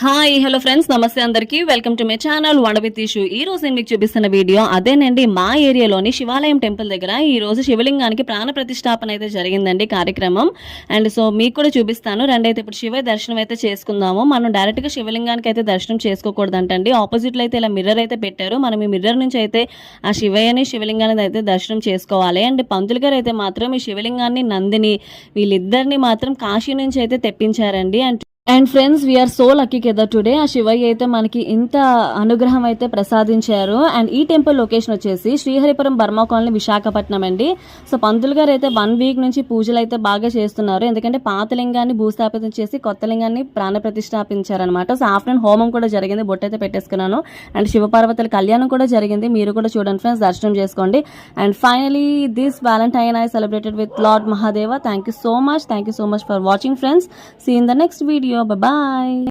Hi hello friends, నమస్తే అందరికీ. Welcome to my channel వండ విత్ ఇష్యూ. ఈ రోజు నేను మీకు చూపిస్తున్న వీడియో అదేనండి, మా ఏరియాలోని శివాలయం టెంపుల్ దగ్గర ఈ రోజు శివలింగానికి ప్రాణ ప్రతిష్టాపన అయితే జరిగిందండి కార్యక్రమం. అండ్ సో మీకు కూడా చూపిస్తాను. రెండైతే ఇప్పుడు శివ దర్శనం అయితే చేసుకుందాము. మనం డైరెక్ట్ గా శివలింగానికి అయితే దర్శనం చేసుకోకూడదంటండి. ఆపోజిట్ లో అయితే ఇలా మిర్రర్ అయితే పెట్టారు. మనం ఈ మిర్రర్ నుంచి అయితే ఆ శివయ్యని శివలింగాన్ని అయితే దర్శనం చేసుకోవాలి. అండ్ పంతులు గారు అయితే మాత్రం ఈ శివలింగాన్ని నందిని వీళ్ళిద్దరిని మాత్రం కాశీ నుంచి అయితే తెప్పించారండి. And friends, we are so lucky కదా టుడే. ఆ శివయ్య అయితే మనకి ఇంత అనుగ్రహం అయితే ప్రసాదించారు. అండ్ ఈ టెంపుల్ లొకేషన్ వచ్చేసి శ్రీహరిపురం బర్మా కాలనీ, విశాఖపట్నం అండి. సో పంతులు గారు అయితే 1 వీక్ నుంచి పూజలు అయితే బాగా చేస్తున్నారు. ఎందుకంటే పాత లింగాన్ని భూస్థాపితం చేసి కొత్త లింగాన్ని ప్రాణ ప్రతిష్టాపించారనమాట. సో ఆఫ్టర్నూన్ హోమం కూడా జరిగింది, బొట్టు అయితే పెట్టేసుకున్నాను. అండ్ శివపార్వతుల కళ్యాణం కూడా జరిగింది, మీరు కూడా చూడండి ఫ్రెండ్స్, దర్శనం చేసుకోండి. And finally this Valentine I celebrated with lord Mahadeva. Thank you so much for watching friends. See in the next video. Bye bye.